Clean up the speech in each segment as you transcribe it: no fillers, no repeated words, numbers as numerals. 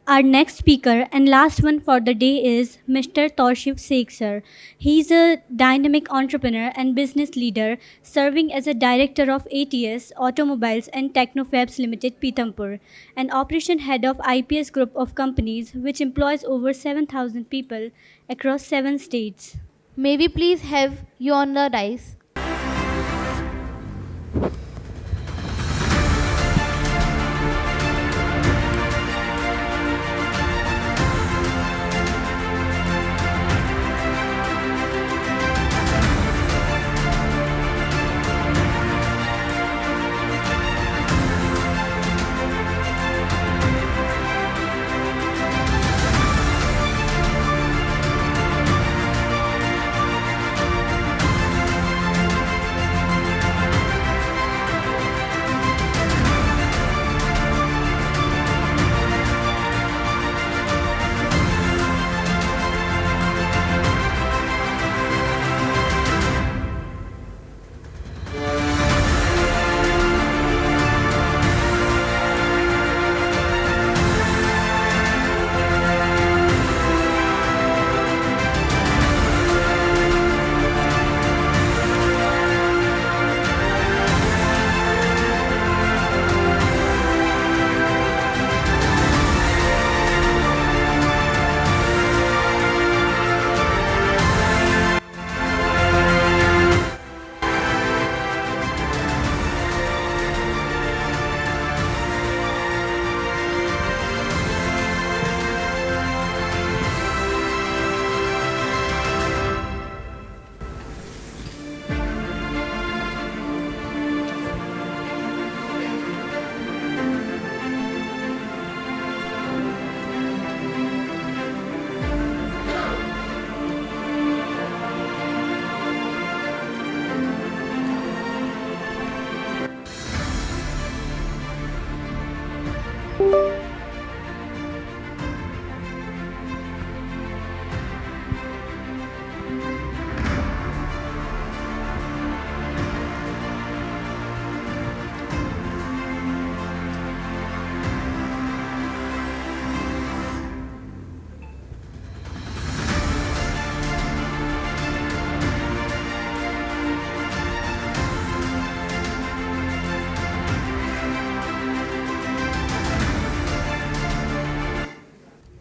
Our next speaker and last one for the day is Mr. Toshif Sheikh sir. He's a dynamic entrepreneur and business leader serving as a director of ATS Automobiles and Technofabs Limited Pitampur, an operation head of IPS group of companies which employs over 7,000 people across 7 states. May we please have you on the dice?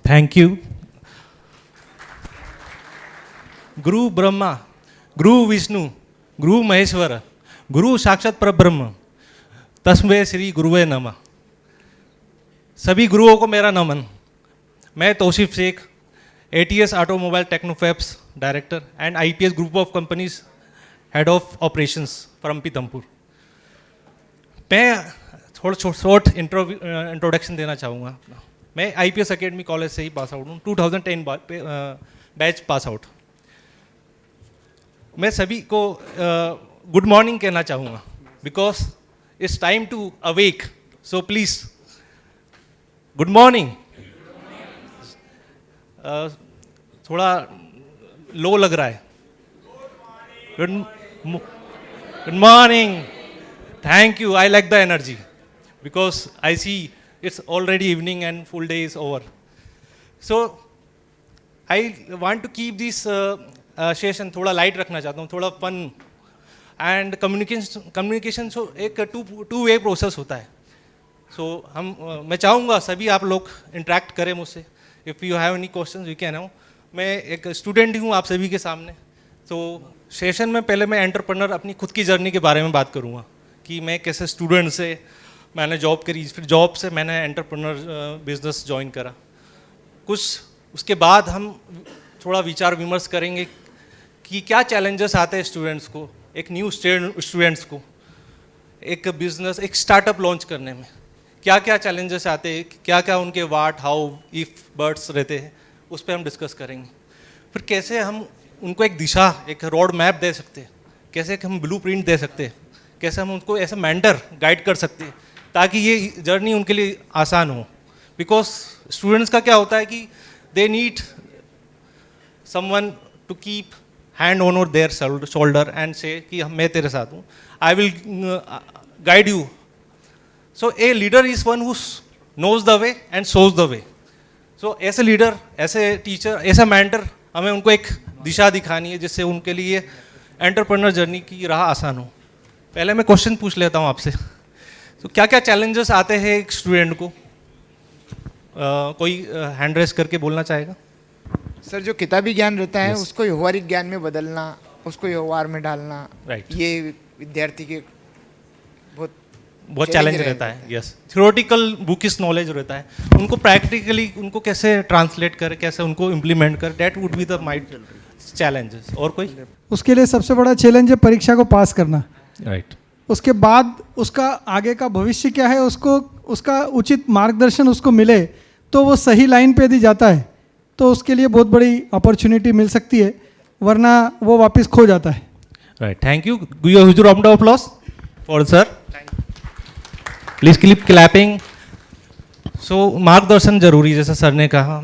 Thank you. Guru Brahma, Guru Vishnu, Guru Maheshwara, Guru साक्षात परब्रह्म, तस्मै श्री गुरुवे नमः। सभी गुरुओं को मेरा नमन। मैं Tausif Shaikh, ATS automobile Technofabs director and IPS group of companies head of operations from Pithampur. मैं थोड़ा शॉर्ट इंट्रोडक्शन देना चाहूँगा। मैं IPS अकेडमी कॉलेज से ही पास आउट हूँ, 2010 बैच पास आउट। मैं सभी को गुड मॉर्निंग कहना चाहूँगा because it's time to awake, so please good morning. थोड़ा लो लग रहा है। Good morning, thank you. I like the energy because I see it's already evening and full day is over. So I want to keep this session थोड़ा light रखना चाहता हूँ, थोड़ा fun and communication so एक two way process होता है। सो मैं चाहूँगा सभी आप लोग इंटरेक्ट करें मुझसे। If you have any question you can know. मैं एक स्टूडेंट हूँ आप सभी के सामने। तो सेशन में पहले मैं एंटरप्रेन्योर अपनी खुद की जर्नी के बारे में बात करूँगा कि मैं कैसे स्टूडेंट से मैंने जॉब करी, फिर जॉब से मैंने एंटरप्रेन्योर बिजनेस ज्वाइन करा। कुछ उसके बाद हम थोड़ा विचार विमर्श करेंगे कि क्या चैलेंजेस आते हैं स्टूडेंट्स को, एक न्यू स्टूडेंट्स को एक बिजनेस, एक स्टार्टअप लॉन्च करने में क्या क्या चैलेंजेस आते हैं, क्या क्या उनके वाट हाउ इफ बर्ड्स रहते हैं, उस पर हम डिस्कस करेंगे। फिर कैसे हम उनको एक दिशा, एक रोड मैप दे सकते हैं, कैसे हम ब्लू प्रिंट दे सकते हैं, कैसे हम उनको ऐसे मेंटर गाइड कर सकते हैं ताकि ये जर्नी उनके लिए आसान हो। बिकॉज स्टूडेंट्स का क्या होता है कि they need someone to keep hand on और देयर शोल्डर एंड से कि मैं तेरे साथ हूँ, I will guide you. So a leader is one who knows the way and shows the way. सो ऐसे लीडर, ऐसे टीचर, ऐसा मेंटर, हमें उनको एक दिशा दिखानी है जिससे उनके लिए एंटरप्रेन्योर जर्नी की राह आसान हो। पहले मैं क्वेश्चन पूछ लेता हूँ आपसे। तो क्या क्या चैलेंजेस आते हैं एक स्टूडेंट को? कोई हैंड रेस करके बोलना चाहेगा? सर, जो किताबी ज्ञान रहता है Yes. उसको व्यवहारिक ज्ञान में बदलना, उसको व्यवहार में डालना, Right. ये विद्यार्थी के बहुत बहुत challenge चैलेंज रहता है। यस, थियोरेटिकल बुकिश नॉलेज रहता है, उनको प्रैक्टिकली उनको कैसे ट्रांसलेट कर, कैसे उनको इम्प्लीमेंट कर, that would be the mind challenges. और कोई? उसके लिए सबसे बड़ा चैलेंज है परीक्षा को पास करना। राइट। उसके बाद उसका आगे का भविष्य क्या है, उसको उसका उचित मार्गदर्शन उसको मिले तो वो सही लाइन पे यदि जाता है तो उसके लिए बहुत बड़ी अपॉर्चुनिटी मिल सकती है, वरना वो वापस खो जाता है। Right, thank you. Give a huge round of applause for sir. Please keep clapping. So मार्गदर्शन जरूरी, जैसे सर ने कहा,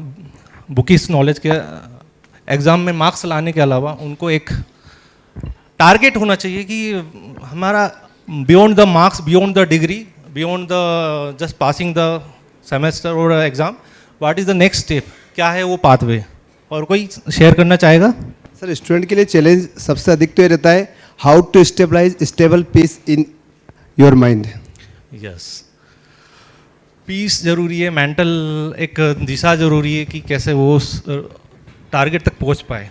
बुकिश नॉलेज के एग्जाम में मार्क्स लाने के अलावा उनको एक टारगेट होना चाहिए कि हमारा beyond the marks, beyond the degree, beyond the just passing the semester और exam, what is the next step, क्या है वो पाथवे। और कोई शेयर करना चाहेगा? सर, स्टूडेंट के लिए चैलेंज सबसे अधिक तो ये रहता है how to stabilize stable peace in your mind. Yes, peace जरूरी है, मेंटल एक दिशा जरूरी है कि कैसे वो उस टारगेट तक पहुंच पाए।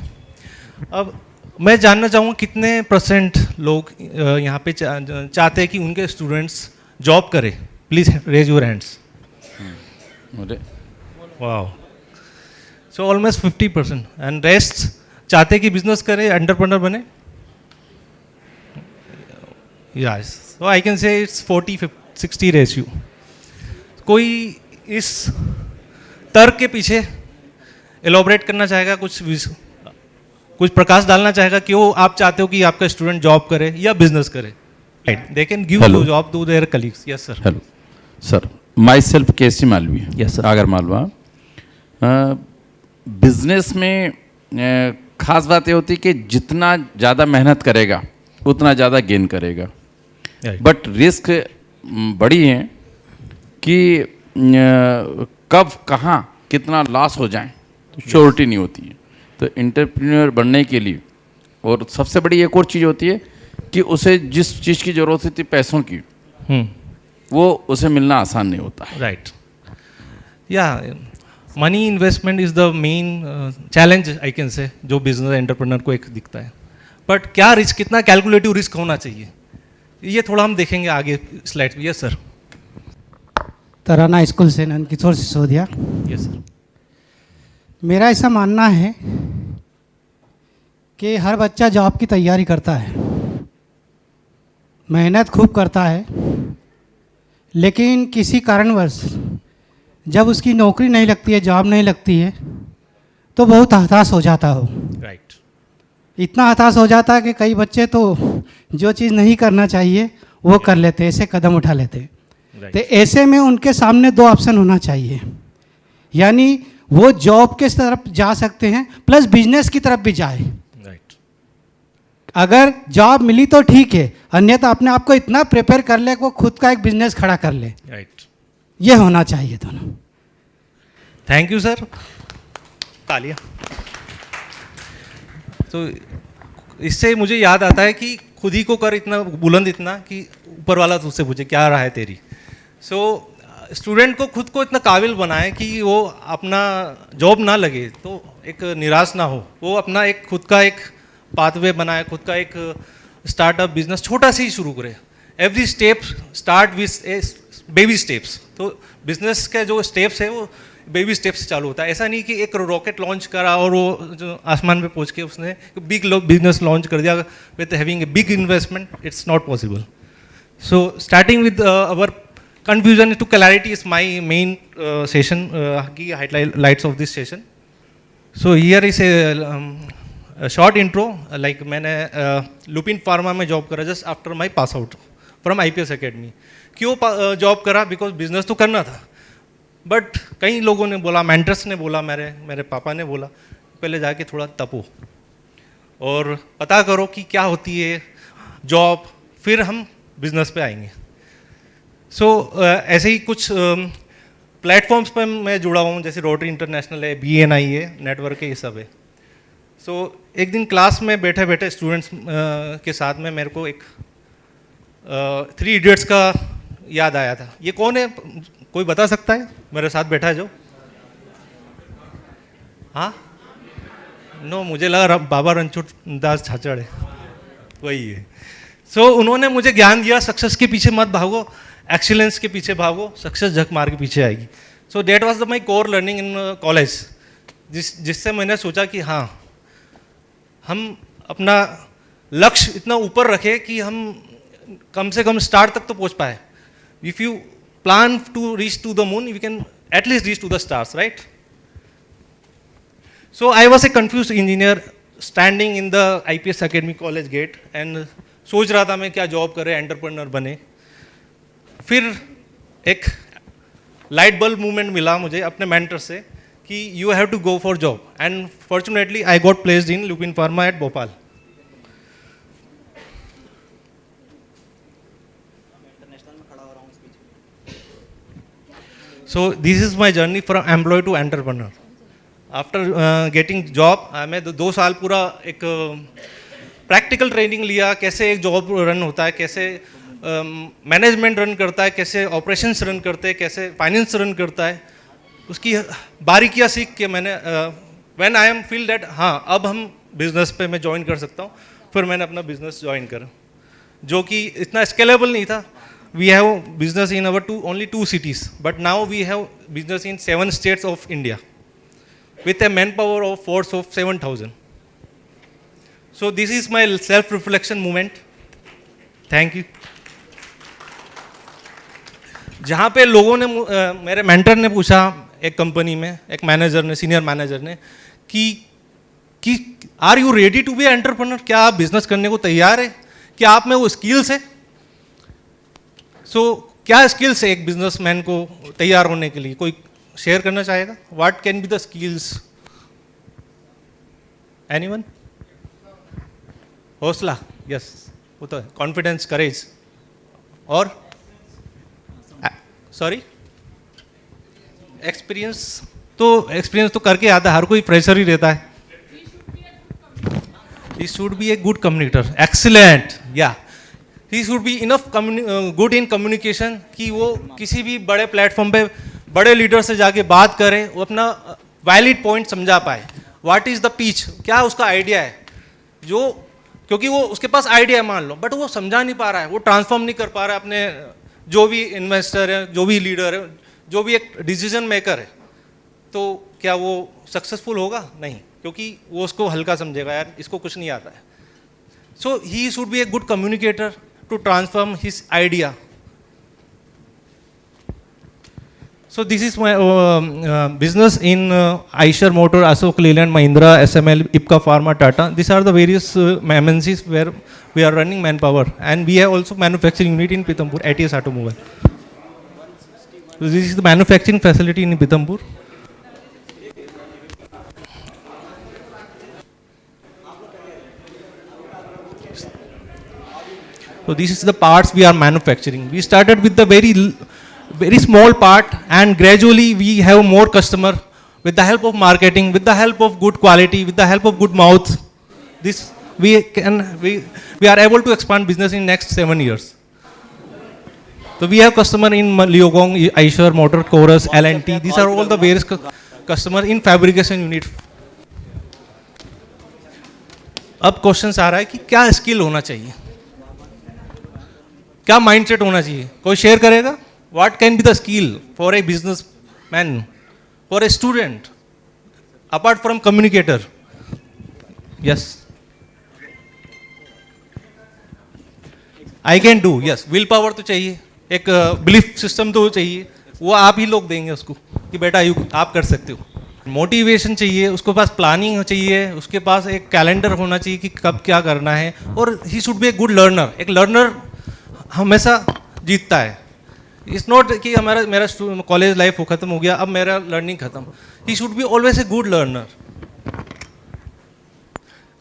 अब मैं जानना चाहूँगा कितने परसेंट लोग यहाँ पे चाहते हैं कि उनके स्टूडेंट्स जॉब करें? Please raise your hands. वाह, सो ऑलमोस्ट 50%। एंड रेस्ट चाहते हैं कि बिजनेस करे, एंटरप्रेन्योर बने? यस, सो आई कैन से इट्स 40-60 रेशियो। कोई इस तर्क के पीछे एलोबरेट करना चाहेगा, कुछ प्रकाश डालना चाहेगा क्यों आप चाहते हो कि आपका स्टूडेंट जॉब करे या बिजनेस करे? Right, they can give Hello. Job to their colleagues. Yes sir. Hello sir, myself K C Malvi, Yes, sir. Agar Malwa. Business में खास बात ये होती है कि जितना ज़्यादा मेहनत करेगा उतना ज़्यादा गेन करेगा, बट रिस्क बड़ी है कि कब कहाँ कितना लॉस हो जाए तो श्योरिटी नहीं होती है। तो एंटरप्रेन्योर बनने के लिए, और सबसे बड़ी एक और चीज़ होती है कि उसे जिस चीज़ की ज़रूरत होती है पैसों की, वो उसे मिलना आसान नहीं होता है। राइट, या money investment is the main challenge I can से, जो बिजनेस एंटरप्रेन्योर को एक दिखता है। बट क्या रिस्क, कितना कैलकुलेटिव रिस्क होना चाहिए, ये थोड़ा हम देखेंगे आगे स्लाइड में। Yes sir. तराना स्कूल से नंदकिशोर सिसोदिया। Yes sir. मेरा ऐसा मानना है कि हर बच्चा जॉब की तैयारी करता है, मेहनत खूब करता है, लेकिन किसी कारणवश जब उसकी नौकरी नहीं लगती है, जॉब नहीं लगती है, तो बहुत हताश हो जाता हो। राइट। इतना हताश हो जाता है कि कई बच्चे तो जो चीज़ नहीं करना चाहिए वो कर लेते, ऐसे कदम उठा लेते। तो ऐसे में उनके सामने दो ऑप्शन होना चाहिए, यानी वो जॉब के तरफ जा सकते हैं प्लस बिजनेस की तरफ भी जाए। राइट। अगर जॉब मिली तो ठीक है, अन्यथा अपने आप को इतना प्रिपेयर कर ले कि वो खुद का एक बिजनेस खड़ा कर ले। राइट, ये होना चाहिए दोनों। थैंक यू सर, तालियां। तो इससे मुझे याद आता है कि खुद ही को कर इतना बुलंद, इतना कि ऊपर वाला तुझसे पूछे क्या रहा है तेरी। सो स्टूडेंट को खुद को इतना काबिल बनाए कि वो अपना जॉब ना लगे तो एक निराश ना हो, वो अपना एक खुद का एक पाथवे बनाए, खुद का एक स्टार्टअप बिजनेस छोटा से ही शुरू करे। Every step start with baby steps. तो बिजनेस के जो स्टेप्स है वो बेबी स्टेप से चालू होता है। ऐसा नहीं कि एक रॉकेट लॉन्च करा और वो जो आसमान पे पहुंच के उसने बिग बिजनेस लॉन्च कर दिया with having a big investment, it's not possible. So starting with our confusion to clarity is my main session, key highlights of this session. So here is a short intro. Like मैंने Lupin pharma में job करा just after my pass out from IPS academy. क्यों job करा? Because business तो करना था, but कई लोगों ने बोला, मेंटर्स ने बोला, मेरे पापा ने बोला पहले जाके थोड़ा तपो और पता करो कि क्या होती है जॉब, फिर हम बिजनेस पे आएंगे। सो ऐसे ही कुछ प्लेटफॉर्म्स पर मैं जुड़ा हुआ हूँ, जैसे रोटरी इंटरनेशनल है, BNI है, नेटवर्क है, ये सब है। सो एक दिन क्लास में बैठे बैठे स्टूडेंट्स के साथ में मेरे को एक 3 इडियट्स का याद आया था। ये कौन है, कोई बता सकता है मेरे साथ बैठा है जो? हाँ, नो, मुझे लगा बाबा रणछोड़ दास छाछड़ है, वही है। सो उन्होंने मुझे ज्ञान दिया, सक्सेस के पीछे मत भागो, एक्सीलेंस के पीछे भागो, सक्सेस झक मार के पीछे आएगी। So that was my core learning in college, जिससे मैंने सोचा कि हाँ, हम अपना लक्ष्य इतना ऊपर रखें कि हम कम से कम स्टार तक तो पहुंच पाए। If you plan to reach to the moon, you can at least reach to the stars, right? So I was a confuse engineer standing in the IPS academy college gate, and सोच रहा था मैं क्या job करे, entrepreneur बने। फिर एक light bulb movement मिला मुझे अपने मेंटर से कि you have to go for job, and fortunately I got placed in Lupin pharma at Bhopal. So this is my journey from employ to entrepreneur. After getting job मैं 2 साल पूरा एक प्रैक्टिकल ट्रेनिंग लिया, कैसे एक जॉब रन होता है, कैसे मैनेजमेंट रन करता है, कैसे ऑपरेशंस रन करते हैं, कैसे फाइनेंस रन करता है, उसकी बारीकियाँ सीख के मैंने when I am feel that हाँ अब हम बिजनेस पे मैं ज्वाइन कर सकता हूँ, फिर मैंने अपना बिजनेस ज्वाइन करा, जो कि इतना स्केलेबल नहीं था। We have business in our only 2 cities, but now we have business in 7 states of India with a manpower of force of 7,000. So this is my self-reflection moment. Thank you. जहाँ पे लोगों ने मेरे mentor ने पूछा एक company में, एक मैनेजर ने, सीनियर मैनेजर ने, कि are you ready to be entrepreneur, क्या आप बिजनेस करने को तैयार है, क्या आप में वो स्किल्स है? सो क्या स्किल्स है एक बिजनेसमैन को तैयार होने के लिए, कोई शेयर करना चाहेगा? What can be the skills? Anyone? हौसला, यस, वो तो है, कॉन्फिडेंस, करेज, और सॉरी एक्सपीरियंस तो करके आता है, हर कोई फ्रेशर ही रहता है। He should be a good communicator, excellent, या he should be enough good in communication कि वो किसी भी बड़े प्लेटफॉर्म पे बड़े लीडर से जाके बात करे, वो अपना वैलिड पॉइंट समझा पाए। व्हाट इज द पिच, क्या उसका आइडिया है, जो क्योंकि वो उसके पास आइडिया है मान लो, बट वो समझा नहीं पा रहा है, वो ट्रांसफॉर्म नहीं कर पा रहा है अपने जो भी इन्वेस्टर है, जो भी लीडर है, जो भी एक डिसीजन मेकर है, तो क्या वो सक्सेसफुल होगा? नहीं, क्योंकि वो उसको हल्का समझेगा, यार इसको कुछ नहीं आता है। So he should be a good communicator to transform his idea. So this is my business in Eicher Motor, Ashok Leyland, Mahindra, SML, IPCA Pharma, Tata. These are the various MNCs where we are running manpower, and we have also manufacturing unit in Pithampur, ATS Automobile. So this is the manufacturing facility in Pithampur. So this is the parts we are manufacturing. We started with the very small part, and gradually we have more customer with the help of marketing, with the help of good quality, with the help of good mouth. This we are able to expand business in next 7 years. So we have customer in Liogong, Eicher Motor, Chorus, L&T. These are all the various customer in fabrication unit. अब question आ रहा है कि क्या skill होना चाहिए, क्या mindset होना चाहिए, कोई शेयर करेगा? What can be the skill for a businessman, for a student, apart from communicator? Yes. I can do, yes. Willpower तो चाहिए, एक belief system तो चाहिए, वो आप ही लोग देंगे उसको कि बेटा आप कर सकते हो। मोटिवेशन चाहिए, उसके पास प्लानिंग चाहिए, उसके पास एक कैलेंडर होना चाहिए कि कब क्या करना है, और ही should be a good learner. एक लर्नर हमेशा जीतता है। इट्स नॉट कि मेरा कॉलेज लाइफ वो खत्म हो गया, अब मेरा लर्निंग खत्म। He should be always a good learner.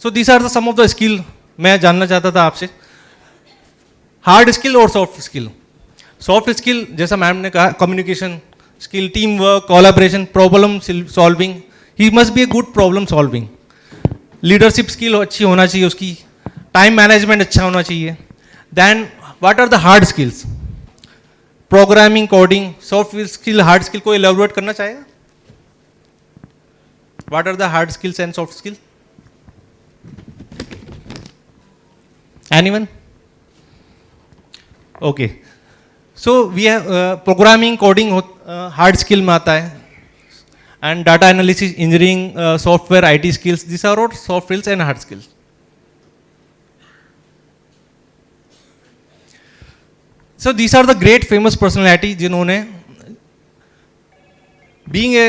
So these are the some of the skill मैं जानना चाहता था आपसे। हार्ड स्किल और सॉफ्ट स्किल। सॉफ्ट स्किल जैसा मैम ने कहा, communication skill, teamwork, collaboration, problem solving. He must be a good problem solving. Leadership skill अच्छी होना चाहिए उसकी. Time management अच्छा होना चाहिए. Then what are the hard skills? Programming, coding, soft skill, hard skill को elaborate करना चाहेगा? What are the hard skills and soft skills? Anyone? Okay. So we have programming, coding hard skill में आता है, and data analysis, engineering, software, IT skills. These are all soft skills and hard skills. So these are the great famous personality जिन्होंने being a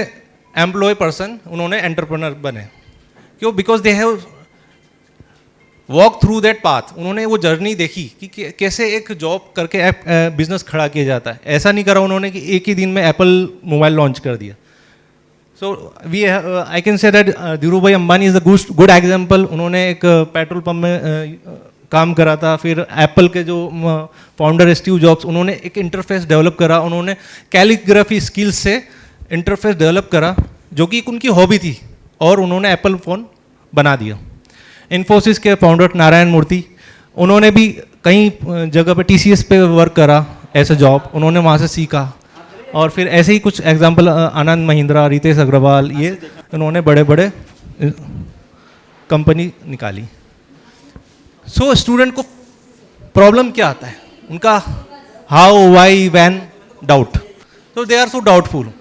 employee person उन्होंने entrepreneur बने. क्यों? Because they have walk through that path. उन्होंने वो journey देखी कि कैसे एक जॉब करके बिजनेस खड़ा किया जाता है. ऐसा नहीं करा उन्होंने कि एक ही दिन में एप्पल मोबाइल लॉन्च कर दिया. So we I can say that Dhiru Bhai Ambani is the good example. उन्होंने एक पेट्रोल पंप में काम करा था. फिर एप्पल के जो फाउंडर स्टीव जॉब्स, उन्होंने एक इंटरफेस डेवलप करा. उन्होंने कैलीग्राफी स्किल्स से इंटरफेस डेवलप करा जो कि उनकी हॉबी थी, और उन्होंने एप्पल फ़ोन बना दिया. इन्फोसिस के फाउंडर नारायण मूर्ति, उन्होंने भी कई जगह पे TCS पे वर्क करा एज अ जॉब. उन्होंने वहाँ से सीखा. और फिर ऐसे ही कुछ एग्जांपल आनंद महिंद्रा, रितेश अग्रवाल, ये उन्होंने बड़े बड़े कंपनी निकाली. सो स्टूडेंट को प्रॉब्लम क्या आता है? उनका हाउ, वाई, व्हेन, डाउट. तो दे आर सो डाउटफुल.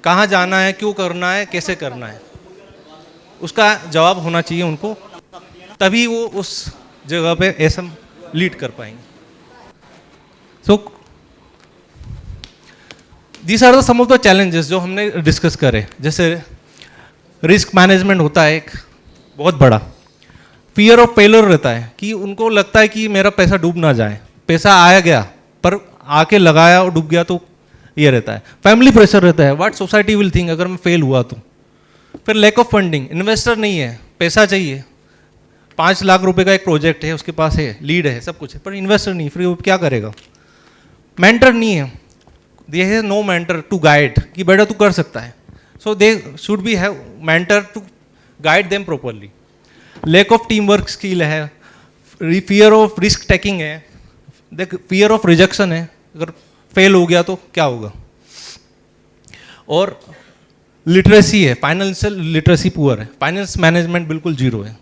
कहाँ जाना है, क्यों करना है, कैसे करना है, उसका जवाब होना चाहिए उनको, तभी वो उस जगह पे ऐसा लीड कर पाएंगे. So these are the some of the challenges जो हमने डिस्कस करे. जैसे रिस्क मैनेजमेंट होता है एक बहुत बड़ा. फियर ऑफ फेलियर रहता है कि उनको लगता है कि मेरा पैसा डूब ना जाए. पैसा आया गया पर आके लगाया और डूब गया, तो ये रहता है. फैमिली प्रेशर रहता है, व्हाट सोसाइटी विल थिंक अगर मैं फेल हुआ तो. फिर लैक ऑफ फंडिंग, इन्वेस्टर नहीं है, पैसा चाहिए. 5 लाख रुपए का एक प्रोजेक्ट है, उसके पास है, लीड है, सब कुछ है, पर इन्वेस्टर नहीं. फिर वो क्या करेगा? मेंटर नहीं है, there is no mentor to guide कि बेटा तू कर सकता है. So they should be have mentor to guide them properly. Lack of team work skill है, फियर ऑफ रिस्क टेकिंग है, फियर ऑफ रिजेक्शन है. अगर फेल हो गया तो क्या होगा? और लिटरेसी है, फाइनेंशियल लिटरेसी पुअर है, फाइनेंस मैनेजमेंट बिल्कुल जीरो है.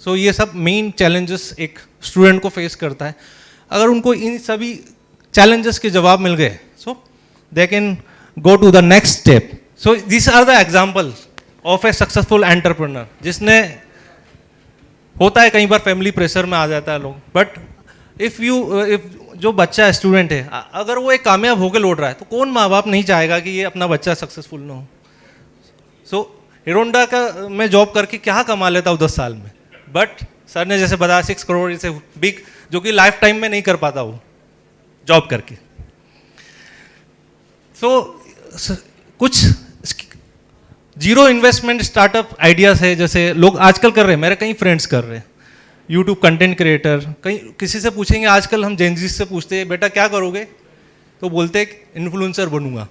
सो ये सब मेन चैलेंजेस एक स्टूडेंट को फेस करता है. अगर उनको इन सभी चैलेंजेस के जवाब मिल गए, so they can go to the next step. So this are the example of a successful entrepreneur. जिसने होता है कई बार फैमिली प्रेशर में आ जाता है लोग, बट इफ़ जो बच्चा स्टूडेंट है, अगर वो एक कामयाब होकर लौट रहा है, तो कौन माँ बाप नहीं चाहेगा कि ये अपना बच्चा सक्सेसफुल ना हो. सो हिरोंडा का मैं जॉब करके क्या कमा लेता हूँ 10 साल में, बट सर ने जैसे बताया 6 करोड़ इसे बिग, जो कि लाइफ टाइम में नहीं कर पाता वो जॉब करके. सो कुछ जीरो इन्वेस्टमेंट स्टार्टअप आइडियाज़ है, जैसे लोग आजकल कर रहे हैं, मेरे कई फ्रेंड्स कर रहे हैं. यूट्यूब कंटेंट क्रिएटर, कहीं किसी से पूछेंगे, आजकल हम जेनजी से पूछते हैं बेटा क्या करोगे, तो बोलते हैं इन्फ्लुएंसर बनूंगा.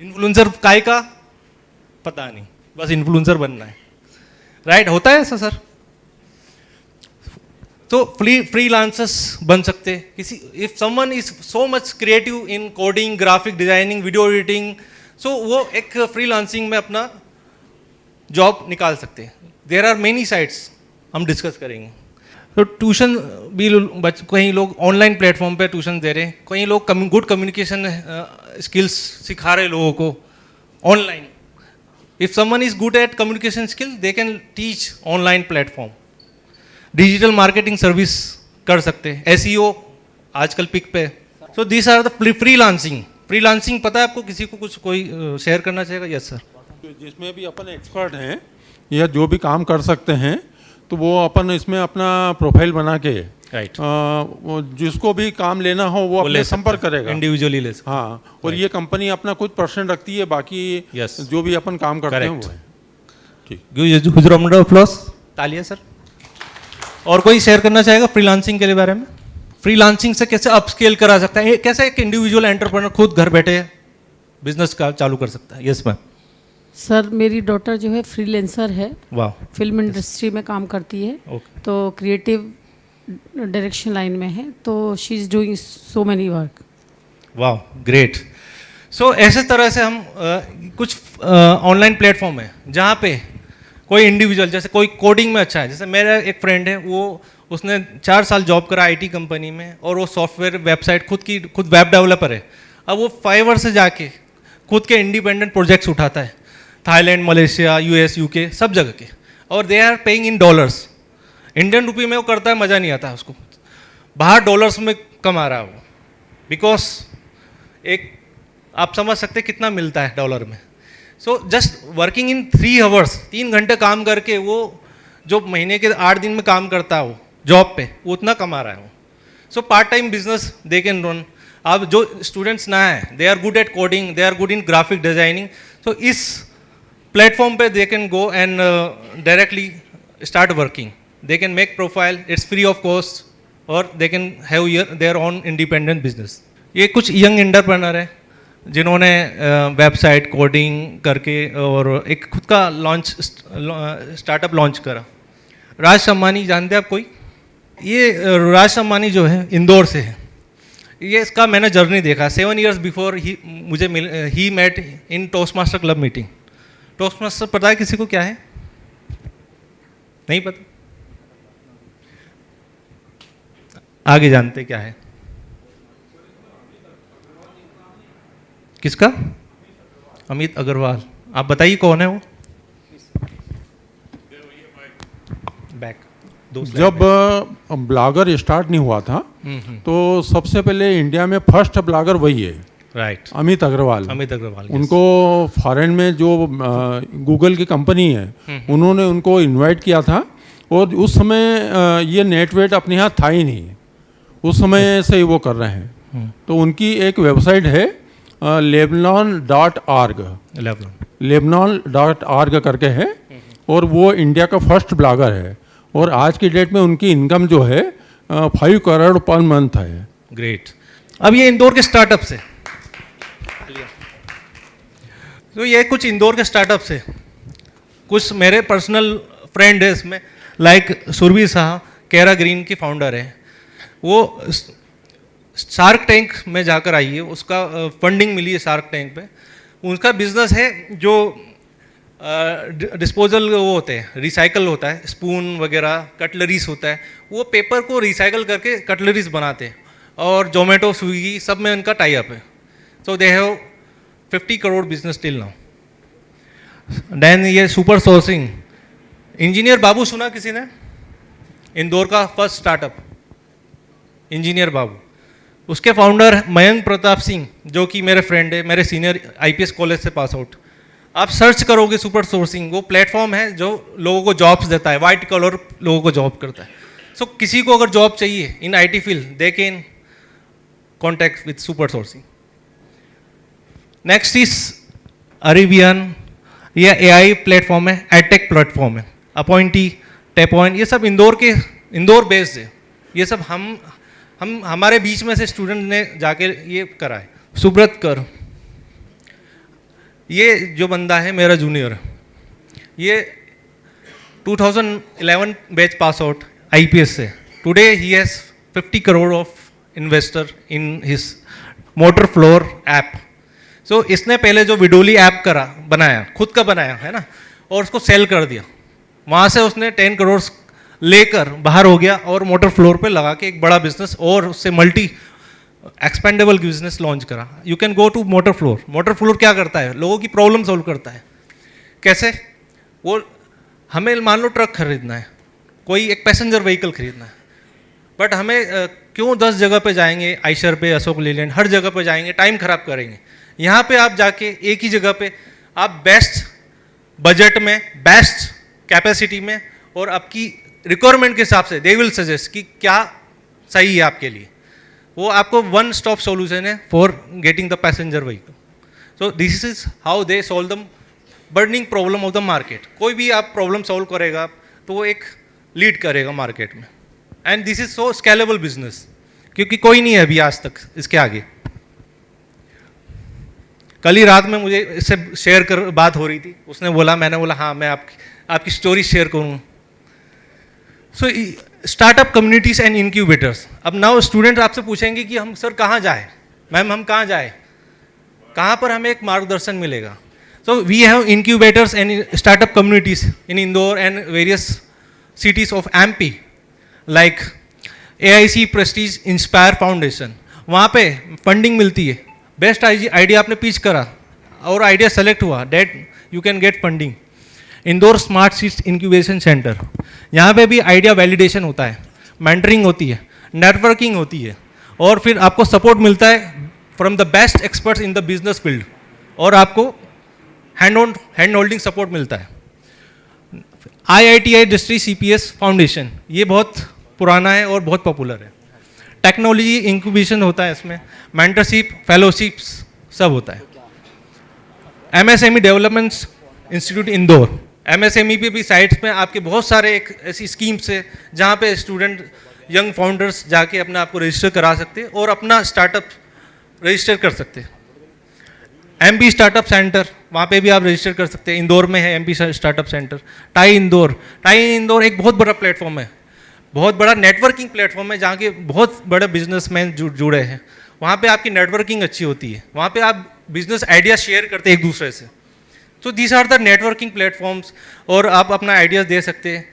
इन्फ्लुएंसर काय का पता नहीं, बस इन्फ्लुएंसर बनना है. राइट, होता है ऐसा सर? तो फ्रीलांसर्स बन सकते किसी. If someone is so much creative in coding, graphic designing, video editing, so वो एक फ्रीलांसिंग में अपना जॉब निकाल सकते हैं. देयर आर मेनी साइट्स, हम डिस्कस करेंगे. तो ट्यूशन भी कई लोग ऑनलाइन प्लेटफॉर्म पे ट्यूशन दे रहे हैं, कई लोग गुड कम्युनिकेशन स्किल्स सिखा रहे लोगों को online. If someone is good at communication skill, they can teach online platform. Digital marketing service कर सकते हैं, SEO आजकल पिक पे. So this are the freelancing. Freelancing पता है आपको? किसी को कुछ कोई शेयर करना चाहेगा? Yes sir. जिसमें भी अपन एक्सपर्ट हैं या जो भी काम कर सकते हैं, तो वो अपन इसमें अपना प्रोफाइल बना के राइट, जिसको भी काम लेना हो वो अपने संपर्क करेगा, इंडिविजुअली ले सकते. हाँ, और ये कंपनी अपना कुछ % रखती है, बाकी Yes. जो भी अपन काम करते हैं वो है. ठीक, तालियां सर. और कोई शेयर करना चाहेगा फ्रीलांसिंग के बारे में? फ्रीलांसिंग से कैसे अपस्केल करा सकता है, कैसे एक इंडिविजुअल एंटरप्रेन्योर खुद घर बैठे बिजनेस का चालू कर सकता है। Yes ma'am. सर मेरी डॉटर जो है फ्रीलांसर है, वाह। फिल्म इंडस्ट्री में काम करती है, ओके। तो क्रिएटिव डायरेक्शन लाइन में है, तो she is doing so many work. वाह ग्रेट। सो ऐसे तरह से हम कुछ ऑनलाइन प्लेटफॉर्म है जहाँ पे कोई इंडिविजुअल, जैसे कोई कोडिंग में अच्छा है, जैसे मेरा एक फ्रेंड है, वो उसने 4 साल जॉब करा आईटी कंपनी में, और वो सॉफ्टवेयर वेबसाइट खुद वेब डेवलपर है। अब वो फाइवर से जाके खुद के इंडिपेंडेंट प्रोजेक्ट्स उठाता है, थाईलैंड, मलेशिया, यूएस, यूके, सब जगह के, और they are paying in dollars. Indian rupee में वो करता है, मज़ा नहीं आता उसको, बाहर डॉलर्स में कमा रहा है वो, बिकॉज एक आप समझ सकते कितना मिलता है डॉलर में। So just working in 3 hours, 3 घंटे काम करके वो जो महीने के 8 दिन में काम करता है वो जॉब पे, वो उतना कमा रहा है वो। So part time business they can run. अब जो स्टूडेंट्स ना है, they are good at coding, they are good in graphic designing, so इस प्लेटफॉर्म पे they can go and directly start working. They can make profile, it's free of cost, और they can have their own independent business. ये कुछ young entrepreneur है जिन्होंने website coding करके और एक खुद का स्टार्टअप लॉन्च करा। राज अंबानी जानते हैं आप कोई? ये राज अंबानी जो है इंदौर से है। ये इसका मैंने जर्नी देखा। 7 years before he met in toast master club meeting. Toast master पता है किसी को क्या है? नहीं पता? आगे जानते क्या है? किसका? अमित अग्रवाल। आप बताइए कौन है वो? बैक। जब ब्लॉगर स्टार्ट नहीं हुआ था तो सबसे पहले इंडिया में फर्स्ट ब्लॉगर वही है, राइट, अमित अग्रवाल। अमित अग्रवाल। उनको फॉरेन में जो गूगल की कंपनी है उन्होंने उनको इनवाइट किया था, और उस समय ये नेटवेट अपने यहाँ था ही नहीं, उस समय से ही वो कर रहे हैं। तो उनकी एक वेबसाइट है lebanon.org, lebanon.org करके है, और वो इंडिया का फर्स्ट ब्लॉगर है, और आज की डेट में उनकी इनकम जो है 5 करोड़ पर मंथ है। ग्रेट। अब ये इंदौर के स्टार्टअप से, तो ये कुछ इंदौर के स्टार्टअप से, कुछ मेरे पर्सनल फ्रेंड है इसमें, लाइक सुरभि शाह, कैरा ग्रीन की फाउंडर है। वो शार्क टैंक में जाकर आई है, उसका फंडिंग मिली है शार्क टैंक पे। उनका बिजनेस है जो डिस्पोजल वो होते हैं, रिसाइकल होता है, स्पून वगैरह, कटलरीज होता है, वो पेपर को रिसाइकल करके कटलरीज बनाते हैं, और जोमेटो, स्विगी सब में उनका टाई अप है। So they have 50 crore business till now. Then ये सुपर सोर्सिंग, इंजीनियर बाबू सुना किसी ने? इंदौर का फर्स्ट स्टार्टअप इंजीनियर बाबू। उसके फाउंडर मयंक प्रताप सिंह, जो कि मेरे फ्रेंड है, मेरे सीनियर आईपीएस कॉलेज से पास आउट। आप सर्च करोगे सुपर सोर्सिंग, वो प्लेटफॉर्म है जो लोगों को जॉब्स देता है, वाइट कॉलर लोगों को जॉब करता है। सो किसी को अगर जॉब चाहिए in IT field, they can contact with super sourcing. Next is Arabian, ये एआई प्लेटफॉर्म है, एडटेक प्लेटफॉर्म है। अपॉइंटी, टेपॉइंट, ये सब इंदौर बेस्ड है। ये सब हम हमारे बीच में से स्टूडेंट ने जाके ये करा है। सुब्रत कर, ये जो बंदा है मेरा जूनियर, ये 2011 बैच पास आउट आईपीएस से। Today he has 50 crore of investor in his motor floor app. So इसने पहले जो विडोली ऐप बनाया, खुद का बनाया है ना, और उसको सेल कर दिया। वहाँ से उसने 10 करोड़ लेकर बाहर हो गया, और मोटर फ्लोर पे लगा के एक बड़ा बिजनेस, और उससे मल्टी एक्सपेंडेबल बिजनेस लॉन्च करा। You can go to motor floor. Motor floor क्या करता है? लोगों की प्रॉब्लम सॉल्व करता है। कैसे? वो हमें मान लो ट्रक खरीदना है, कोई एक पैसेंजर व्हीकल खरीदना है, बट हमें क्यों 10 जगह पे जाएंगे, आइशर पे, अशोक लीलैंड, हर जगह पे जाएंगे, टाइम खराब करेंगे। यहाँ पे आप जाके एक ही जगह पे आप बेस्ट बजट में, बेस्ट कैपेसिटी में, और आपकी रिक्वायरमेंट के हिसाब से दे विल सजेस्ट कि क्या सही है आपके लिए। वो आपको वन स्टॉप सॉल्यूशन है for getting the passenger vehicle. So this is how they solve the burning problem of the market. कोई भी आप प्रॉब्लम सॉल्व करेगा तो वो एक लीड करेगा मार्केट में, and this is so scalable business, क्योंकि कोई नहीं है अभी आज तक इसके आगे। कल ही रात में मुझे इससे शेयर कर बात हो रही थी, उसने बोला, मैंने बोला हाँ मैं आपकी स्टोरी शेयर करूँ। सो स्टार्टअप कम्युनिटीज एंड इंक्यूबेटर्स। अब नाउ स्टूडेंट आपसे पूछेंगे कि हम सर कहाँ जाए, मैम हम कहाँ जाए, कहाँ पर हमें एक मार्गदर्शन मिलेगा। So we have incubators and startup communities in Indore and various cities of MP like AIC Prestige Inspire Foundation। वहाँ पे फंडिंग मिलती है, बेस्ट आइडिया आपने पिच करा और आइडिया सेलेक्ट हुआ, that you can get funding. Indore smart seeds incubation centre, यहाँ पे भी आइडिया वैलिडेशन होता है, मेंटरिंग होती है, नेटवर्किंग होती है, और फिर आपको सपोर्ट मिलता है from the best experts in the business field, और आपको हैंड होल्डिंग सपोर्ट मिलता है। IITI डिस्ट्रिक्ट CPS फाउंडेशन, ये बहुत पुराना है और बहुत पॉपुलर है। टेक्नोलॉजी इंक्यूबेशन होता है इसमें, मेंटरशिप, फेलोशिप्स सब होता है। MSME development institute Indore, MSME पे भी साइट्स में आपके बहुत सारे एक ऐसी स्कीम्स है जहाँ पे स्टूडेंट यंग फाउंडर्स जाके अपने आप को रजिस्टर करा सकते हैं और अपना स्टार्टअप रजिस्टर कर सकते हैं। MP स्टार्टअप सेंटर, वहाँ पे भी आप रजिस्टर कर सकते हैं, इंदौर में है MP startup centre. Tie Indore एक बहुत बड़ा प्लेटफॉर्म है, बहुत बड़ा नेटवर्किंग प्लेटफॉर्म है जहाँ के बहुत बड़े बिजनेसमैन जुड़े हैं। वहाँ पे आपकी नेटवर्किंग अच्छी होती है, वहाँ पे आप बिजनेस आइडिया शेयर करते हैं एक दूसरे से। तो this are the networking platforms, और आप अपना आइडियाज़ दे सकते हैं।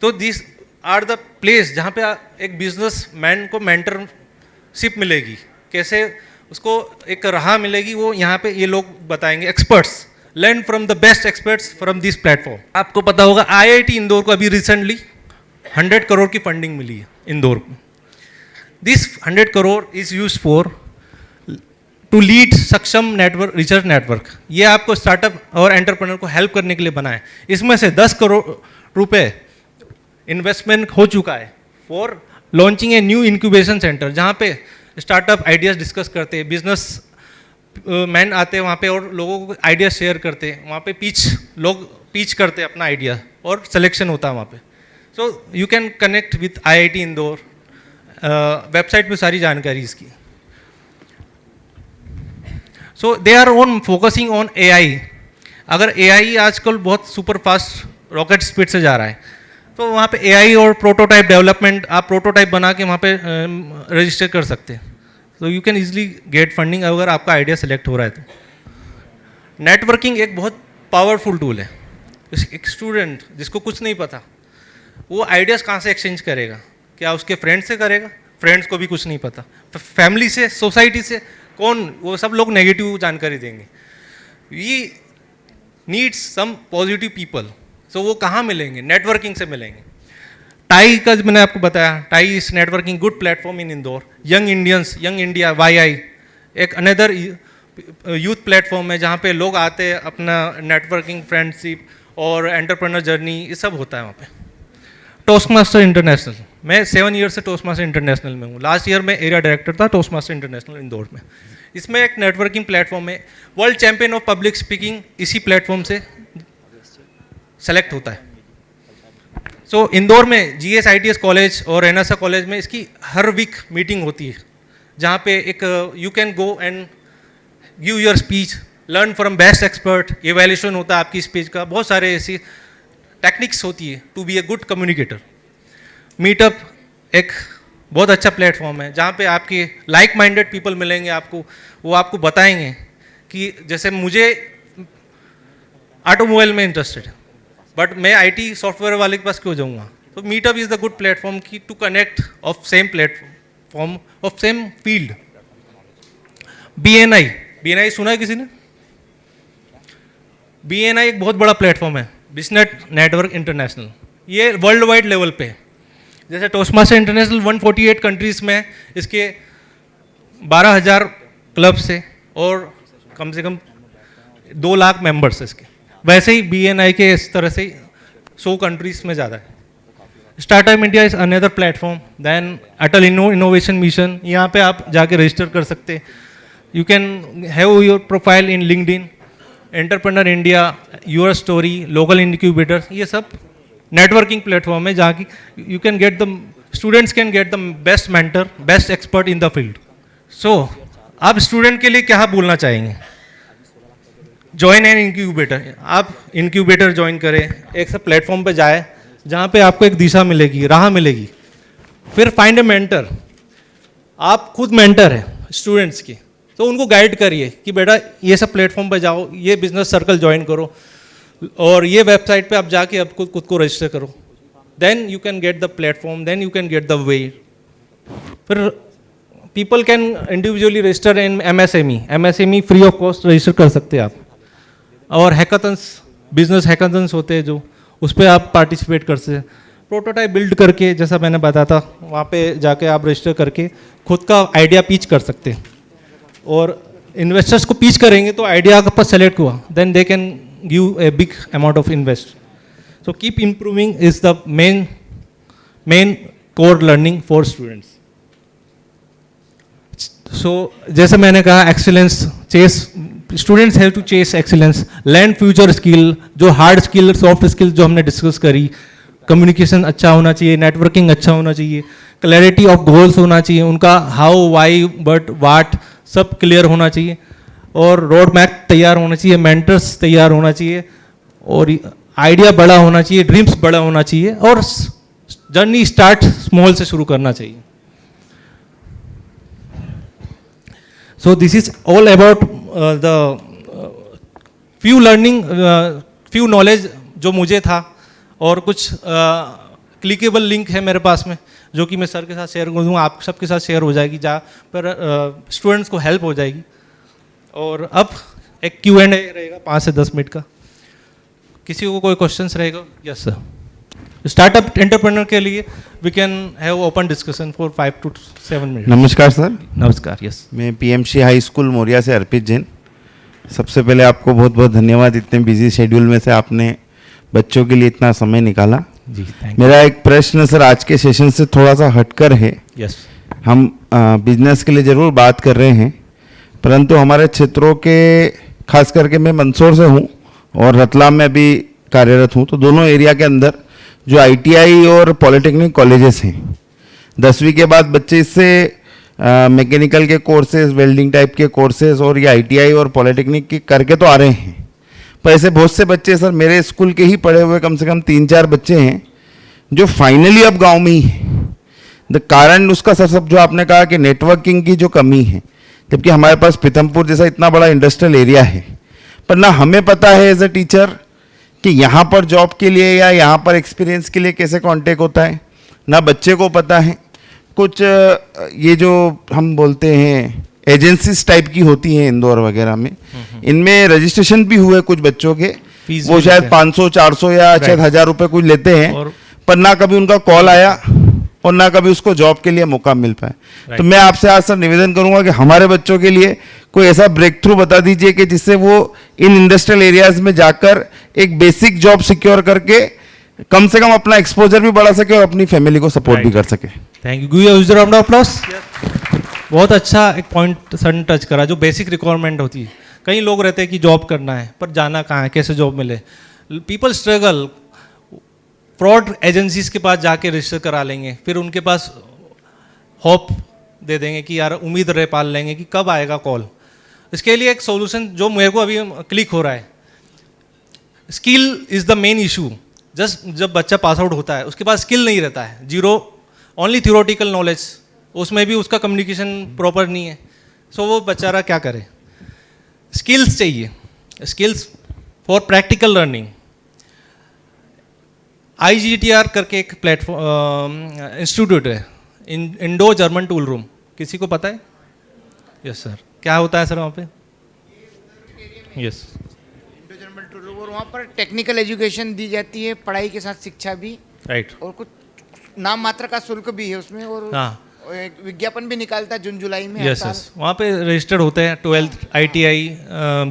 तो दिस आर द प्लेस जहाँ पे एक बिजनेस मैन को मेंटरशिप मिलेगी, कैसे उसको एक राह मिलेगी, वो यहाँ पे ये लोग बताएंगे। Experts, learn from the best experts from this platform. आपको पता होगा IIT इंदौर को अभी रिसेंटली 100 करोड़ की फंडिंग मिली है इंदौर को। This 100 crore is use for to lead Saksham network research network. ये आपको स्टार्टअप और एंटरप्रेन्योर को हेल्प करने के लिए बना है। इसमें से 10 करोड़ रुपए इन्वेस्टमेंट हो चुका है for launching a new incubation centre, जहाँ पे स्टार्टअप आइडियाज़ डिस्कस करते हैं, बिजनेस मैन आते हैं वहाँ पे और लोगों को आइडिया शेयर करते हैं। वहाँ पे लोग पिच करते हैं अपना आइडिया और सिलेक्शन होता है वहाँ पे। So you can connect with IIT Indore, website पे सारी जानकारी इसकी। So they are focusing on AI। अगर AI आजकल बहुत सुपर फास्ट रॉकेट स्पीड से जा रहा है, तो वहाँ पे AI और प्रोटोटाइप डेवलपमेंट, आप प्रोटोटाइप बना के वहाँ पे रजिस्टर कर सकते हैं। तो you can easily get funding अगर आपका आइडिया सेलेक्ट हो रहा है तो। नेटवर्किंग एक बहुत पावरफुल टूल है। एक स्टूडेंट जिसको कुछ नहीं पता, वो आइडियाज़ कहाँ से एक्सचेंज करेगा? क्या उसके फ्रेंड से करेगा? फ्रेंड्स को भी कुछ नहीं पता, फैमिली से, सोसाइटी से, कौन? वो सब लोग नेगेटिव जानकारी देंगे। We needs some positive people. So वो कहाँ मिलेंगे? नेटवर्किंग से मिलेंगे। टाई का मैंने आपको बताया, tie is networking good platform in Indore. Young Indians, young India, YI एक अनदर यूथ प्लेटफॉर्म है जहाँ पे लोग आते हैं, अपना नेटवर्किंग, फ्रेंडशिप और एंटरप्रेन्योर जर्नी, ये सब होता है वहाँ पे। टोस्ट मास्टर इंटरनेशनल, मैं 7 ईयर से टोस्ट मास्टर इंटरनेशनल में हूँ। लास्ट ईयर मैं एरिया डायरेक्टर था टोस्ट मास्टर इंटरनेशनल इंदौर में। इसमें एक नेटवर्किंग प्लेटफॉर्म है। World champion of public speaking इसी प्लेटफॉर्म से सेलेक्ट होता है। सो इंदौर में GSITS कॉलेज और NSA कॉलेज में इसकी हर वीक मीटिंग होती है, जहाँ पे एक you can go and give your speech, learn from best expert, evaluation होता है आपकी स्पीच का। बहुत सारे ऐसी टेक्निक्स होती है to be a good communicator. Meetup एक बहुत अच्छा प्लेटफॉर्म है जहाँ पे आपके लाइक माइंडेड पीपल मिलेंगे आपको। वो आपको बताएंगे कि जैसे मुझे ऑटोमोबाइल में इंटरेस्टेड है, बट मैं IT सॉफ्टवेयर वाले के पास क्यों जाऊँगा? तो meetup is the good platform की to connect of same platform of same field. BNI सुना है किसी ने? BNI एक बहुत बड़ा प्लेटफॉर्म है, बिजनेस नेटवर्क इंटरनेशनल। ये वर्ल्ड वाइड लेवल पे है। जैसे टोस्टमास्टर इंटरनेशनल 148 कंट्रीज़ में इसके 12,000 क्लब्स है और कम से कम 2 लाख मेंबर्स है इसके। वैसे ही BNI के इस तरह से 100 कंट्रीज़ में ज़्यादा है। Startup India is another platform. Then Atal innovation mission, यहाँ पे आप जाके रजिस्टर कर सकते हैं। You can have your profile in LinkedIn. Entrepreneur India, your story, local incubators, ये सब नेटवर्किंग प्लेटफॉर्म है जहाँ की you can get the students can get the best mentor, best expert in the field. So आप student के लिए क्या बोलना चाहेंगे? ज्वाइन एन इंक्यूबेटर, आप इंक्यूबेटर ज्वाइन करें, एक सा प्लेटफॉर्म पे जाए जहाँ पे आपको एक दिशा मिलेगी, राह मिलेगी। फिर फाइंड ए मेंटर, आप खुद मेंटर हैं स्टूडेंट्स की, तो उनको गाइड करिए कि बेटा ये सब प्लेटफॉर्म पे जाओ, ये बिजनेस सर्कल ज्वाइन करो और ये वेबसाइट पे आप जाके आप खुद को रजिस्टर करो, then you can get the platform, then you can get the way. फिर people can individually register in MSME free of cost register कर सकते हैं आप। और हैकाथन्स, बिजनेस हैकाथन्स होते हैं जो, उस पर आप पार्टिसिपेट कर सकते हैं। प्रोटोटाइप बिल्ड करके, जैसा मैंने बताया था, वहाँ पे जाके आप रजिस्टर करके खुद का आइडिया पिच कर सकते हैं। और इन्वेस्टर्स को पिच करेंगे तो आइडिया आपका सेलेक्ट हुआ, then they can give a big amount of invest. So keep improving is the main core learning for students. So जैसे मैंने कहा, excellence chase, students have to chase excellence, learn future skill, जो hard skill, soft skill जो हमने discuss करी, communication अच्छा होना चाहिए, नेटवर्किंग अच्छा होना चाहिए, क्लैरिटी ऑफ गोल्स होना चाहिए, उनका हाउ, वाई, बट, वाट सब क्लियर होना चाहिए, और रोड मैप तैयार होना चाहिए, मेंटर्स तैयार होना चाहिए, और आइडिया बड़ा होना चाहिए, ड्रीम्स बड़ा होना चाहिए, और जर्नी स्टार्ट स्मॉल से शुरू करना चाहिए। So this is all about the few learning, few knowledge जो मुझे था, और कुछ क्लिकेबल लिंक है मेरे पास में जो कि मैं सर के साथ शेयर कर दूँगा, आप सबके साथ शेयर हो जाएगी, जहाँ पर स्टूडेंट्स को हेल्प हो जाएगी। और अब एक Q&A रहेगा 5 से 10 मिनट का। किसी को कोई क्वेश्चंस रहेगा? Yes sir. स्टार्टअप एंटरप्रेन्योर के लिए we can have open discussion for 5 to 7 minute. नमस्कार सर। नमस्कार। यस, मैं पीएमसी हाई स्कूल मोरिया से अर्पित जैन। सबसे पहले आपको बहुत बहुत धन्यवाद, इतने बिजी शेड्यूल में से आपने बच्चों के लिए इतना समय निकाला जी। Thank you. मेरा एक प्रश्न सर आज के सेशन से थोड़ा सा हटकर है। यस। हम बिजनेस के लिए ज़रूर बात कर रहे हैं, परंतु हमारे क्षेत्रों के, खास करके मैं मंदसौर से हूँ और रतलाम में भी कार्यरत हूँ, तो दोनों एरिया के अंदर जो आईटीआई और पॉलिटेक्निक कॉलेजेस हैं, 10वीं के बाद बच्चे इससे मैकेनिकल के कोर्सेज, वेल्डिंग टाइप के कोर्सेज और ये आईटीआई और पॉलिटेक्निक के करके तो आ रहे हैं, पर ऐसे बहुत से बच्चे सर मेरे स्कूल के ही पढ़े हुए कम से कम 3-4 बच्चे हैं जो फाइनली अब गांव में ही हैं। द कारण उसका सर सब जो आपने कहा कि नेटवर्किंग की जो कमी है, जबकि हमारे पास पीथमपुर जैसा इतना बड़ा इंडस्ट्रियल एरिया है, पर ना हमें पता है एज अ टीचर कि यहाँ पर जॉब के लिए या यहाँ पर एक्सपीरियंस के लिए कैसे कांटेक्ट होता है, ना बच्चे को पता है। कुछ ये जो हम बोलते हैं एजेंसीज टाइप की होती हैं इंदौर वगैरह में, इनमें रजिस्ट्रेशन भी हुए कुछ बच्चों के, वो शायद 500-400 या शायद 1000 रुपये कुछ लेते हैं, पर ना कभी उनका कॉल आया और ना कभी उसको जॉब के लिए मौका मिल पाए। तो मैं आपसे आज सर निवेदन करूंगा कि हमारे बच्चों के लिए कोई ऐसा ब्रेक थ्रू बता दीजिए कि जिससे वो इन इंडस्ट्रियल एरियाज में जाकर एक बेसिक जॉब सिक्योर करके कम से कम अपना एक्सपोजर भी बढ़ा सके और अपनी फैमिली को सपोर्ट भी कर सके। Thank you. Round of applause. बहुत अच्छा एक पॉइंट सर ने टच करा, जो बेसिक रिक्वायरमेंट होती है। कई लोग रहते हैं कि जॉब करना है पर जाना कहाँ है, कैसे जॉब मिले। पीपल स्ट्रगल, फ्रॉड एजेंसीज के पास जाके रजिस्टर करा लेंगे, फिर उनके पास होप दे देंगे कि यार उम्मीद रह पाल लेंगे कि कब आएगा कॉल। इसके लिए एक सॉल्यूशन जो मेरे को अभी क्लिक हो रहा है, skill is the main issue. Just जब बच्चा पास आउट होता है उसके पास स्किल नहीं रहता है, जीरो, ओनली थियोरेटिकल नॉलेज, उसमें भी उसका कम्युनिकेशन प्रॉपर नहीं है, सो वो बेचारा क्या करे। स्किल्स चाहिए, skills for practical learning. IGTR करके एक प्लेटफॉर्म इंस्टीट्यूट है, इंडो जर्मन टूल रूम, किसी को पता है? Yes sir. क्या होता है सर वहाँ पे? Yes, Indo German tool room, और वहाँ पर टेक्निकल एजुकेशन दी जाती है, पढ़ाई के साथ शिक्षा भी, राइट, और कुछ नाम मात्र का शुल्क भी है उसमें, और हाँ, एक विज्ञापन भी निकालता है जून जुलाई में। यस यस, वहाँ पे रजिस्टर्ड होते हैं 12th ITI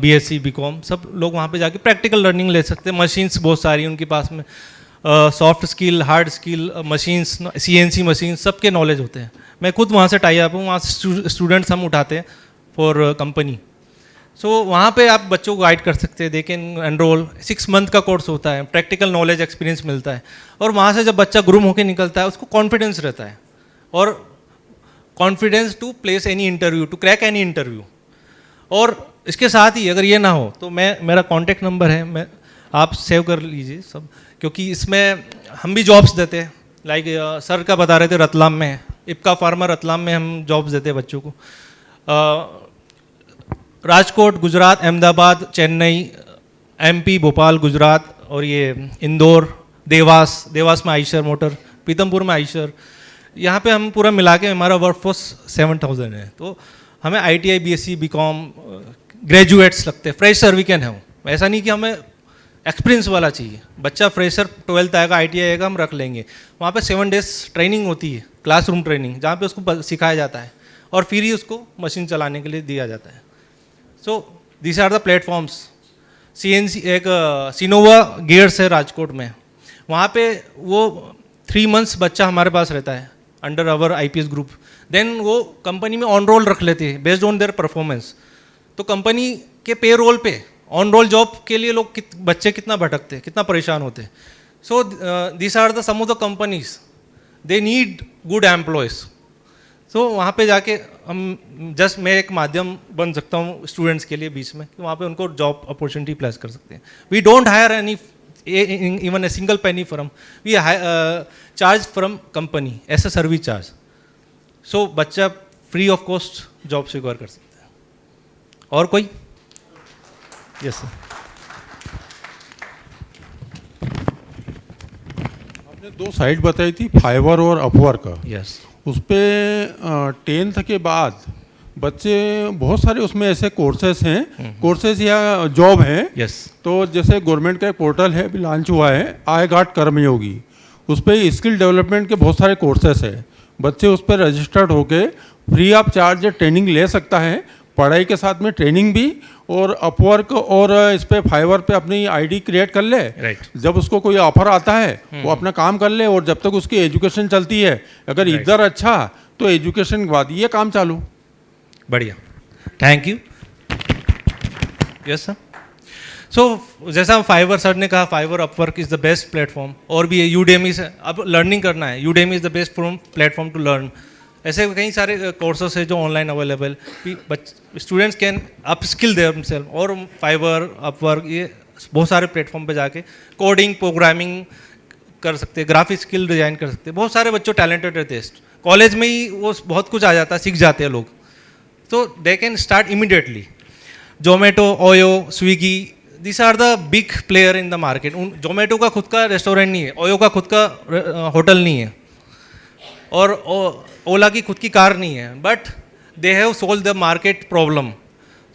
BSc BCom, सब लोग वहाँ पे जाके प्रैक्टिकल लर्निंग ले सकते हैं। मशीन्स बहुत सारी उनके पास में, soft skill, hard skill, machines, CNC machine, सबके नॉलेज होते हैं। मैं खुद वहाँ से टाई अप हूँ, वहाँ से स्टूडेंट्स हम उठाते हैं फॉर कंपनी। सो वहाँ पे आप बच्चों को गाइड कर सकते हैं, दे कैन एनरोल। 6 मंथ का कोर्स होता है, प्रैक्टिकल नॉलेज एक्सपीरियंस मिलता है, और वहाँ से जब बच्चा ग्रूम होकर निकलता है उसको कॉन्फिडेंस रहता है, और confidence to place any interview, to crack any interview. और इसके साथ ही अगर ये ना हो तो मेरा कॉन्टैक्ट नंबर है, मैं आप सेव कर लीजिए सब, क्योंकि इसमें हम भी जॉब्स देते हैं। लाइक सर का बता रहे थे रतलाम में, इप्का फार्मा रतलाम में हम जॉब्स देते हैं बच्चों को। राजकोट, गुजरात, अहमदाबाद, चेन्नई, एमपी, भोपाल, गुजरात, और ये इंदौर, देवास में आइशर मोटर, पीतमपुर में आइशर, यहाँ पे हम पूरा मिला के हमारा वर्कफोर्स 7000 है। तो हमें ITI, BSc, BCom ग्रेजुएट्स लगते हैं, फ्रेशर वी कैन हैव। ऐसा नहीं कि हमें एक्सपीरियंस वाला चाहिए। बच्चा फ्रेशर 12th आएगा, ITI आएगा, हम रख लेंगे। वहाँ पे 7 days ट्रेनिंग होती है, क्लासरूम ट्रेनिंग, जहाँ पे उसको सिखाया जाता है और फिर ही उसको मशीन चलाने के लिए दिया जाता है। So this are the platforms. CNC एक सिनोवा गियर्स है राजकोट में, वहाँ पे वो 3 months बच्चा हमारे पास रहता है अंडर आवर IPS ग्रुप। देन वो कंपनी में ऑन रोल रख लेते हैं बेस्ड ऑन देयर परफॉर्मेंस। तो कंपनी के पे रोल पे ऑन रोल जॉब के लिए लोग बच्चे कितना भटकते हैं, कितना परेशान होते हैं। So this are the some of the companies, they need good employees. So वहाँ पे जाके हम जस्ट मैं एक माध्यम बन सकता हूँ स्टूडेंट्स के लिए बीच में, कि वहाँ पे उनको जॉब अपॉर्चुनिटी प्लेस कर सकते हैं। We don't hire any even a single penny from, we charge from company as a service charge. So बच्चा free of cost job secure कर सकता है। और कोई? Yes sir. आपने 2 साइट बताई थी, फाइवर और अपवर्क। यस। उस पर 10th के बाद बच्चे बहुत सारे उसमें ऐसे कोर्सेज हैं, कोर्सेज या जॉब हैं। यस। तो जैसे गवर्नमेंट का एक पोर्टल है, अभी लॉन्च हुआ है, आई गॉट कर्मयोगी। उस पर स्किल डेवलपमेंट के बहुत सारे कोर्सेज हैं। बच्चे उस पर रजिस्टर्ड होके फ्री ऑफ चार्ज ट्रेनिंग ले सकता है, पढ़ाई के साथ में ट्रेनिंग भी। और अपवर्क और इस पे फाइवर पे अपनी आईडी क्रिएट कर ले। जब उसको कोई ऑफर आता है वो अपना काम कर ले, और जब तक उसकी एजुकेशन चलती है, अगर इधर अच्छा तो एजुकेशन के बाद ये काम चालू। बढ़िया, thank you. Yes sir. So जैसा फाइवर सर ने कहा, Fiverr Upwork is the best platform. और भी यूडेमी से अब लर्निंग करना है, Udemy is the best platform to learn. ऐसे कई सारे कोर्सेस है जो online available, students can up skill theirself. और फाइवर, अपवर्क, ये बहुत सारे प्लेटफॉर्म पे जाके कोडिंग, प्रोग्रामिंग कर सकते हैं, ग्राफिक स्किल डिजाइन कर सकते हैं। बहुत सारे बच्चों टैलेंटेड रहते हैं, कॉलेज में ही वो बहुत कुछ आ जाता है, सीख जाते हैं लोग। तो they can start immediately. Zomato, OYO, Swiggy, this are the big player in the market. Zomato का खुद का रेस्टोरेंट नहीं है, ओयो का खुद का होटल नहीं है, और ओला की खुद की कार नहीं है, but they have solve the market problem.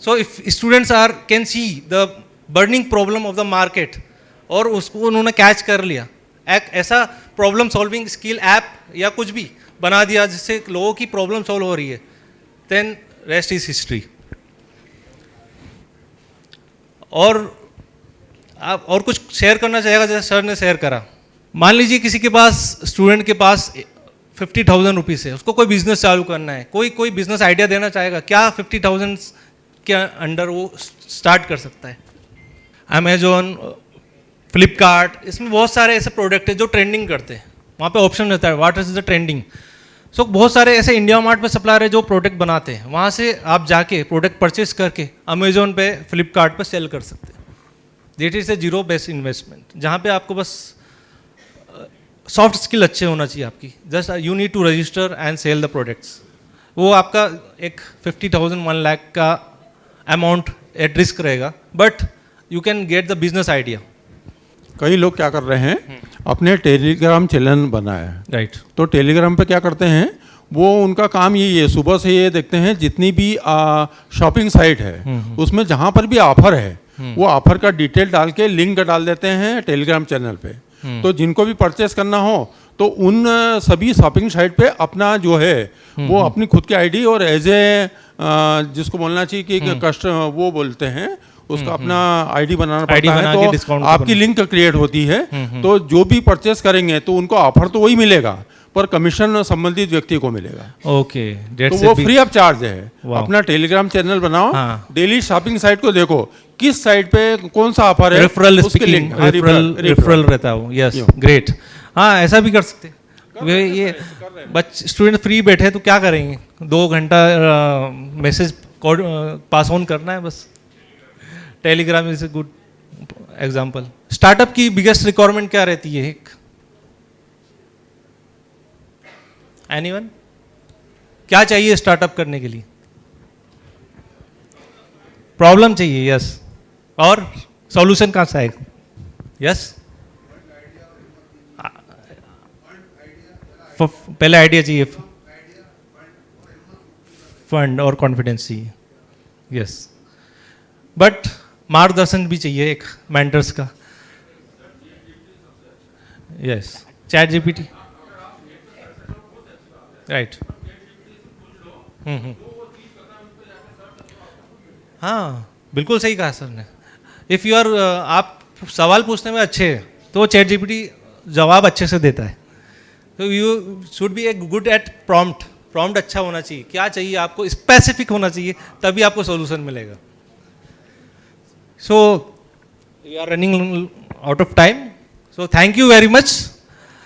So if students can see the burning problem of the market, और उसको उन्होंने कैच कर लिया, एक ऐसा प्रॉब्लम सॉल्विंग स्किल ऐप या कुछ भी बना दिया जिससे लोगों की प्रॉब्लम सॉल्व हो रही है, देन रेस्ट इज हिस्ट्री। और आप और कुछ शेयर करना चाहेगा जैसे सर ने शेयर करा? मान लीजिए किसी के पास, स्टूडेंट के पास 50,000 रुपीज़ है, उसको कोई बिजनेस चालू करना है, कोई बिजनेस आइडिया देना चाहेगा, क्या 50,000 के अंडर वो स्टार्ट कर सकता है? अमेजोन, फ्लिपकार्ट, इसमें बहुत सारे ऐसे प्रोडक्ट है जो ट्रेंडिंग करते हैं, वहाँ पे ऑप्शन रहता है व्हाट इज द ट्रेंडिंग। सो बहुत सारे ऐसे इंडिया मार्ट पे सप्लायर है जो प्रोडक्ट बनाते हैं, वहाँ से आप जाके प्रोडक्ट परचेज करके अमेजोन पे, फ्लिपकार्ट पे सेल कर सकते हैं। That is a zero based investment, जहाँ पे आपको बस सॉफ्ट स्किल अच्छे होना चाहिए आपकी, just you need to register and sell the products. वो आपका एक 50,000 1 लाख का अमाउंट एट रिस्क रहेगा, but you can get the business idea. कई लोग क्या कर रहे हैं, अपने टेलीग्राम चैनल बनाया है, राइट। तो टेलीग्राम पे क्या करते हैं, वो उनका काम यही है, सुबह से ये देखते हैं जितनी भी शॉपिंग साइट है उसमें जहाँ पर भी ऑफर है, वो ऑफर का डिटेल डाल के लिंक डाल देते हैं टेलीग्राम चैनल पे। तो जिनको भी परचेस करना हो तो उन सभी शॉपिंग साइट पे अपना जो है वो अपनी खुद की आईडी और एज ए जिसको बोलना चाहिए कि कस्टमर वो बोलते हैं उसका अपना आईडी बनाना पड़ता है, तो आपकी लिंक क्रिएट होती है। तो जो भी परचेस करेंगे तो उनको ऑफर तो वही मिलेगा, पर कमीशन संबंधित व्यक्ति को मिलेगा। ओके, तो वो फ्री ऑफ चार्ज है। अपना टेलीग्राम चैनल बनाओ, डेली शॉपिंग साइट को देखो किस साइट पे कौन सा ऑफर है, रेफरल उसके लिंक रेफरल रहता है। Yes, great. हाँ, ऐसा भी कर सकते हैं। ये बच्चे स्टूडेंट फ्री बैठे तो क्या करेंगे, 2 घंटा मैसेज पास ऑन करना है बस. Telegram is a good example. Startup की बिगेस्ट रिक्वायरमेंट क्या रहती है? एक एनीवन, क्या चाहिए स्टार्टअप करने के लिए? प्रॉब्लम चाहिए, यस. और सॉल्यूशन कहाँ से आएगा? यस. पहले आइडिया चाहिए, फंड और कॉन्फिडेंस चाहिए, यस. बट मार्गदर्शन भी चाहिए एक मेंटर्स का. यस. Chat GPT, right. हाँ, बिल्कुल सही कहा सर ने. इफ़ यू आर, आप सवाल पूछने में अच्छे हैं तो चैट जीपीटी जवाब अच्छे से देता है. तो you should be a good at prompt. Prompt अच्छा होना चाहिए, क्या चाहिए आपको, स्पेसिफिक होना चाहिए, तभी आपको सॉल्यूशन मिलेगा. So we are running out of time. So thank you very much.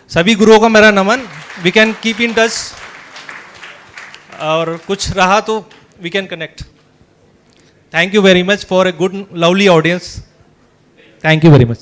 सभी गुरुओं का मेरा नमन. We can keep in touch, और कुछ रहा तो we can connect. Thank you very much for a good, lovely audience. Thank you very much.